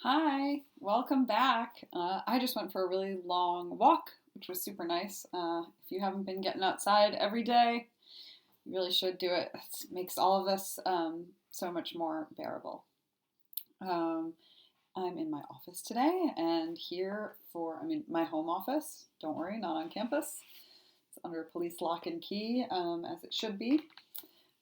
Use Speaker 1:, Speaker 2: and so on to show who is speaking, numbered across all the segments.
Speaker 1: Hi, welcome back. I just went for a really long walk, which was super nice. If you haven't been getting outside every day, you really should do it. It makes all of this so much more bearable. Um, I'm in my office today and my home office. Don't worry, not on campus. It's under police lock and key, as it should be.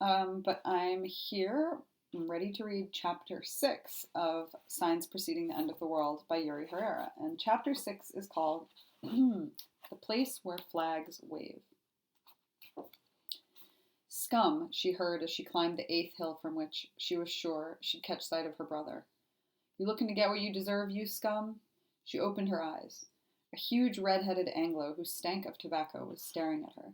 Speaker 1: But I'm here, ready to read chapter 6 of Signs Preceding the End of the World by Yuri Herrera. And chapter 6 is called The Place Where Flags Wave. Scum, she heard as she climbed the 8th hill from which she was sure she'd catch sight of her brother. You looking to get what you deserve, you scum? She opened her eyes. A huge red-headed Anglo who stank of tobacco was staring at her.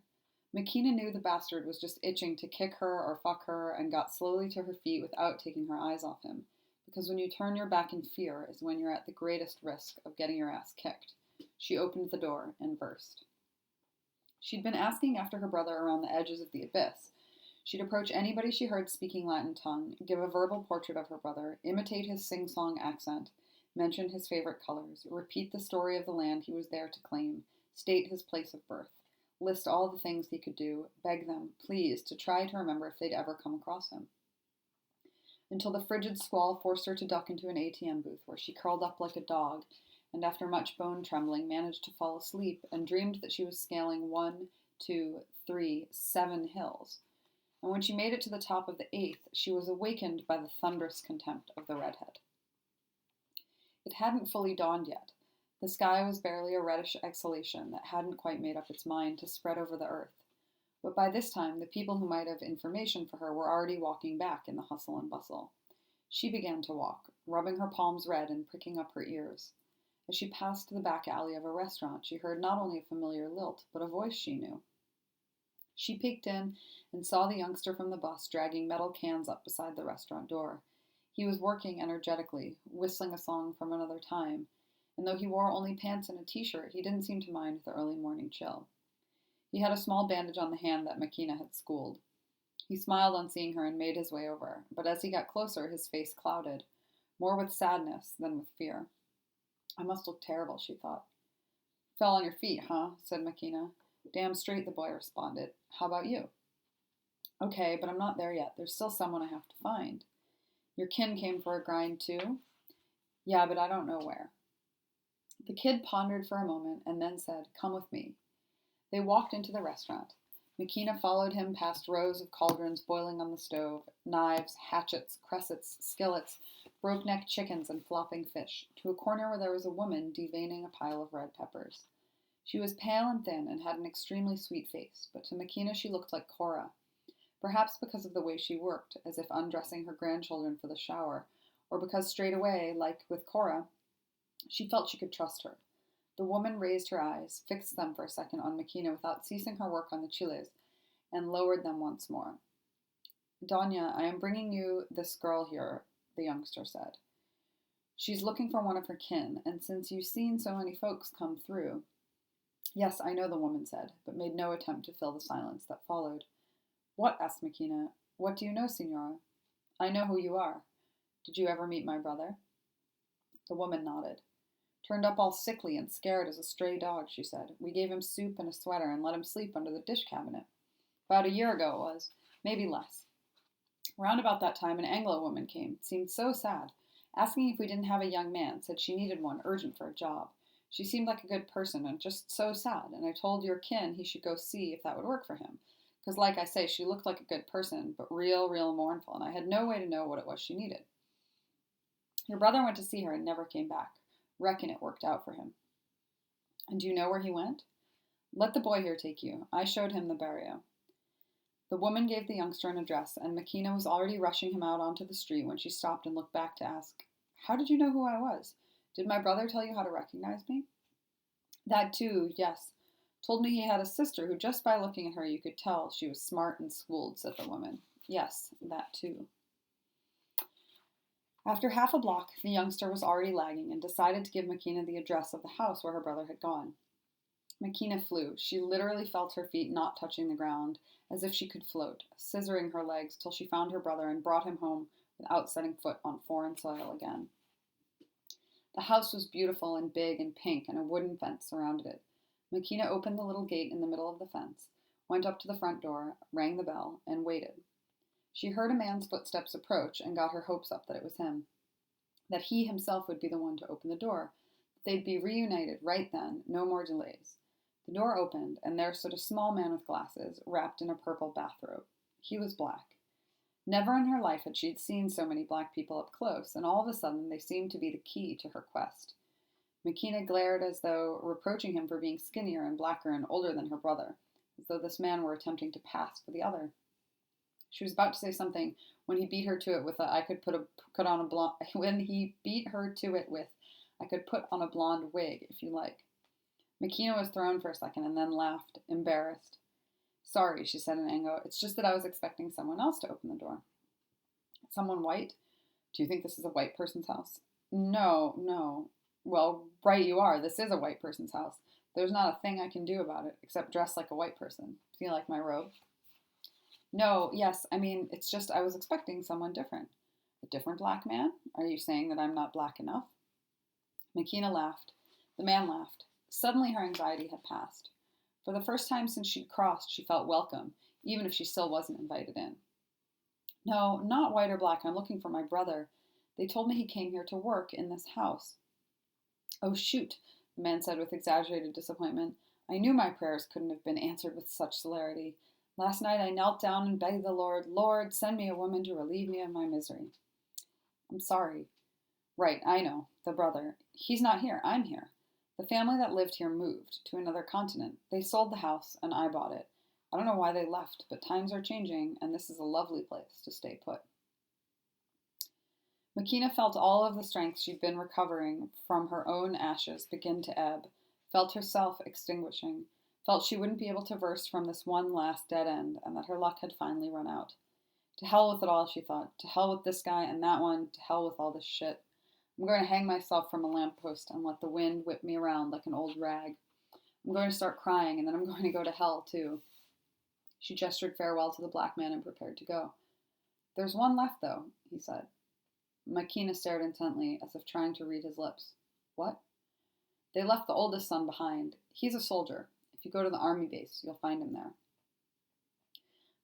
Speaker 1: Makina knew the bastard was just itching to kick her or fuck her and got slowly to her feet without taking her eyes off him, because when you turn your back in fear is when you're at the greatest risk of getting your ass kicked. She opened the door and burst. She'd been asking after her brother around the edges of the abyss. She'd approach anybody she heard speaking Latin tongue, give a verbal portrait of her brother, imitate his sing-song accent, mention his favorite colors, repeat the story of the land he was there to claim, state his place of birth. List all the things he could do, beg them, please, to try to remember if they'd ever come across him. Until the frigid squall forced her to duck into an ATM booth where she curled up like a dog and after much bone trembling managed to fall asleep and dreamed that she was scaling 1, 2, 3, 7 hills. And when she made it to the top of the 8th, she was awakened by the thunderous contempt of the redhead. It hadn't fully dawned yet. The sky was barely a reddish exhalation that hadn't quite made up its mind to spread over the earth. But by this time, the people who might have information for her were already walking back in the hustle and bustle. She began to walk, rubbing her palms red and pricking up her ears. As she passed the back alley of a restaurant, she heard not only a familiar lilt, but a voice she knew. She peeked in and saw the youngster from the bus dragging metal cans up beside the restaurant door. He was working energetically, whistling a song from another time, and though he wore only pants and a t-shirt, he didn't seem to mind the early morning chill. He had a small bandage on the hand that Makina had schooled. He smiled on seeing her and made his way over, but as he got closer, his face clouded, more with sadness than with fear. I must look terrible, she thought. Fell on your feet, huh? Said Makina. Damn straight, the boy responded. How about you? Okay, but I'm not there yet. There's still someone I have to find. Your kin came for a grind, too? Yeah, but I don't know where. The kid pondered for a moment and then said, Come with me. They walked into the restaurant. Makina followed him past rows of cauldrons boiling on the stove, knives, hatchets, cressets, skillets, broke-necked chickens, and flopping fish, to a corner where there was a woman deveining a pile of red peppers. She was pale and thin and had an extremely sweet face, but to Makina she looked like Cora, perhaps because of the way she worked, as if undressing her grandchildren for the shower, or because straight away, like with Cora, she felt she could trust her. The woman raised her eyes, fixed them for a second on Makina without ceasing her work on the chiles, and lowered them once more. Doña, I am bringing you this girl here, the youngster said. She's looking for one of her kin, and since you've seen so many folks come through... Yes, I know, the woman said, but made no attempt to fill the silence that followed. What? Asked Makina. What do you know, Signora? I know who you are. Did you ever meet my brother? The woman nodded. Turned up all sickly and scared as a stray dog, she said. We gave him soup and a sweater and let him sleep under the dish cabinet. About a year ago it was, maybe less. Round about that time an Anglo woman came, seemed so sad, asking if we didn't have a young man, said she needed one urgent for a job. She seemed like a good person and just so sad, and I told your kin he should go see if that would work for him. Because like I say, she looked like a good person, but real mournful, and I had no way to know what it was she needed. Your brother went to see her and never came back. Reckon it worked out for him. And do you know where he went? Let the boy here take you. I showed him the barrio. The woman gave the youngster an address, and Makina was already rushing him out onto the street when she stopped and looked back to ask, How did you know who I was? Did my brother tell you how to recognize me? That too, yes. Told me he had a sister who just by looking at her you could tell she was smart and schooled, said the woman. Yes, that too. After half a block, the youngster was already lagging and decided to give Makina the address of the house where her brother had gone. Makina flew. She literally felt her feet not touching the ground, as if she could float, scissoring her legs till she found her brother and brought him home without setting foot on foreign soil again. The house was beautiful and big and pink, and a wooden fence surrounded it. Makina opened the little gate in the middle of the fence, went up to the front door, rang the bell, and waited. She heard a man's footsteps approach and got her hopes up that it was him, that he himself would be the one to open the door, that they'd be reunited right then, no more delays. The door opened, and there stood a small man with glasses, wrapped in a purple bathrobe. He was black. Never in her life had she seen so many black people up close, and all of a sudden they seemed to be the key to her quest. Makina glared as though reproaching him for being skinnier and blacker and older than her brother, as though this man were attempting to pass for the other. She was about to say something when he beat her to it with a I could put on a blonde when he beat her to it with I could put on a blonde wig if you like. Makina was thrown for a second and then laughed, embarrassed. Sorry, she said in anger. It's just that I was expecting someone else to open the door. Someone white? Do you think this is a white person's house? No. Well, right you are. This is a white person's house. There's not a thing I can do about it, except dress like a white person. Do you like my robe? No, yes, it's just I was expecting someone different. A different black man? Are you saying that I'm not black enough? Makina laughed. The man laughed. Suddenly her anxiety had passed. For the first time since she'd crossed, she felt welcome, even if she still wasn't invited in. No, not white or black. I'm looking for my brother. They told me he came here to work in this house. Oh, shoot, the man said with exaggerated disappointment. I knew my prayers couldn't have been answered with such celerity. Last night I knelt down and begged the Lord, Lord, send me a woman to relieve me of my misery. I'm sorry. Right, I know. The brother. He's not here. I'm here. The family that lived here moved to another continent. They sold the house, and I bought it. I don't know why they left, but times are changing, and this is a lovely place to stay put. Makina felt all of the strength she'd been recovering from her own ashes begin to ebb, felt herself extinguishing, felt she wouldn't be able to verse from this one last dead end, and that her luck had finally run out. To hell with it all, she thought. To hell with this guy and that one. To hell with all this shit. I'm going to hang myself from a lamppost and let the wind whip me around like an old rag. I'm going to start crying, and then I'm going to go to hell, too. She gestured farewell to the black man and prepared to go. There's one left, though, he said. Makina stared intently, as if trying to read his lips. What? They left the oldest son behind. He's a soldier. If you go to the army base, you'll find him there.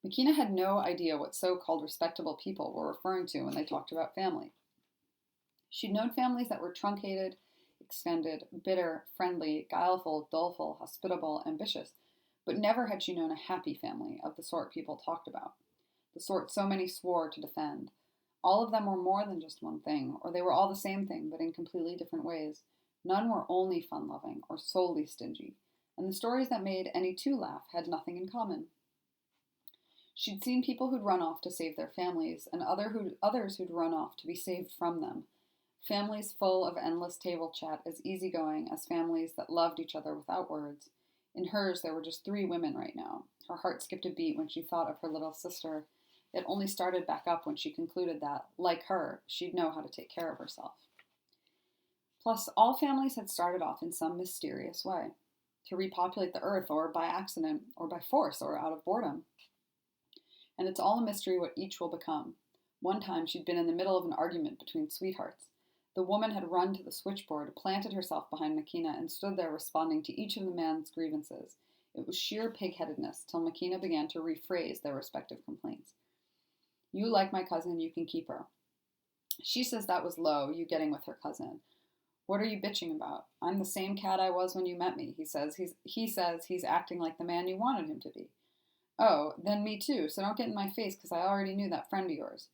Speaker 1: Makina had no idea what so-called respectable people were referring to when they talked about family. She'd known families that were truncated, extended, bitter, friendly, guileful, doleful, hospitable, ambitious, but never had she known a happy family of the sort people talked about, the sort so many swore to defend. All of them were more than just one thing, or they were all the same thing, but in completely different ways. None were only fun-loving or solely stingy, and the stories that made any two laugh had nothing in common. She'd seen people who'd run off to save their families, and others who'd run off to be saved from them. Families full of endless table chat as easygoing as families that loved each other without words. In hers, there were just 3 women right now. Her heart skipped a beat when she thought of her little sister. It only started back up when she concluded that, like her, she'd know how to take care of herself. Plus, all families had started off in some mysterious way, to repopulate the earth, or by accident, or by force, or out of boredom. And it's all a mystery what each will become. One time she'd been in the middle of an argument between sweethearts. The woman had run to the switchboard, planted herself behind Makina, and stood there responding to each of the man's grievances. It was sheer pig-headedness, till Makina began to rephrase their respective complaints. You like my cousin, you can keep her. She says that was low, you getting with her cousin. What are you bitching about? I'm the same cat I was when you met me, he says he's acting like the man you wanted him to be. Oh, then me too, so don't get in my face, because I already knew that friend of yours.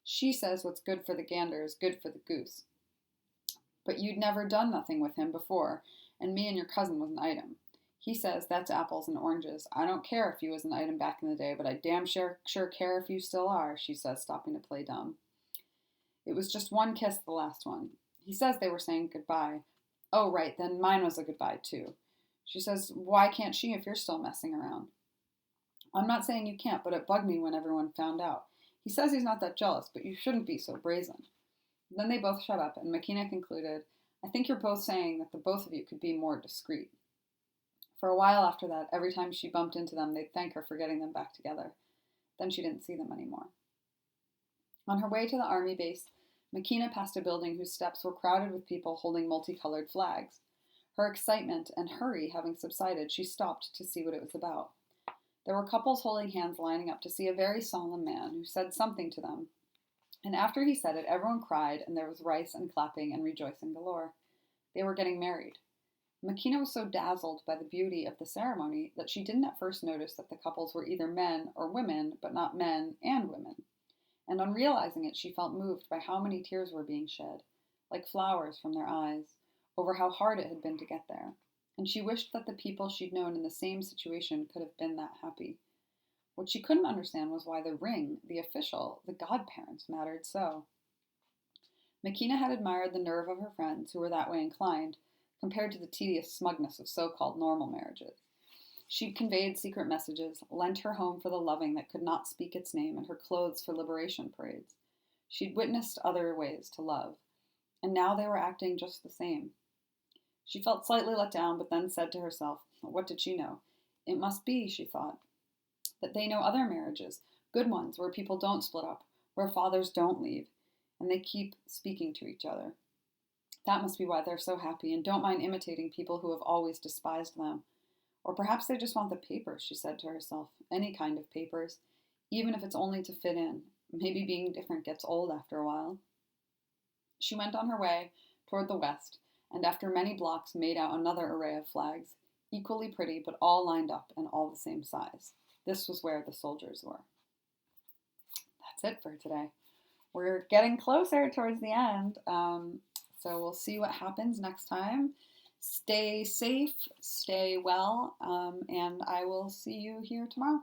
Speaker 1: She says what's good for the gander is good for the goose. But you'd never done nothing with him before, and me and your cousin was an item. He says that's apples and oranges. I don't care if you was an item back in the day, but I damn sure care if you still are, she says, stopping to play dumb. It was just one kiss, the last one. He says they were saying goodbye. Oh, right, then mine was a goodbye, too. She says, why can't she if you're still messing around? I'm not saying you can't, but it bugged me when everyone found out. He says he's not that jealous, but you shouldn't be so brazen. Then they both shut up, and Makina concluded, I think you're both saying that the both of you could be more discreet. For a while after that, every time she bumped into them, they'd thank her for getting them back together. Then she didn't see them anymore. On her way to the army base, Makina passed a building whose steps were crowded with people holding multicolored flags. Her excitement and hurry having subsided, she stopped to see what it was about. There were couples holding hands lining up to see a very solemn man who said something to them, and after he said it, everyone cried, and there was rice and clapping and rejoicing galore. They were getting married. Makina was so dazzled by the beauty of the ceremony that she didn't at first notice that the couples were either men or women, but not men and women. And on realizing it, she felt moved by how many tears were being shed, like flowers from their eyes, over how hard it had been to get there. And she wished that the people she'd known in the same situation could have been that happy. What she couldn't understand was why the ring, the official, the godparents mattered so. Makina had admired the nerve of her friends who were that way inclined, compared to the tedious smugness of so-called normal marriages. She'd conveyed secret messages, lent her home for the loving that could not speak its name, and her clothes for liberation parades. She'd witnessed other ways to love, and now they were acting just the same. She felt slightly let down, but then said to herself, what did she know? It must be, she thought, that they know other marriages, good ones, where people don't split up, where fathers don't leave, and they keep speaking to each other. That must be why they're so happy and don't mind imitating people who have always despised them. Or perhaps they just want the papers, she said to herself. Any kind of papers, even if it's only to fit in. Maybe being different gets old after a while. She went on her way toward the west, and after many blocks made out another array of flags, equally pretty but all lined up and all the same size. This was where the soldiers were. That's it for today. We're getting closer towards the end, so we'll see what happens next time. Stay safe, stay well, and I will see you here tomorrow.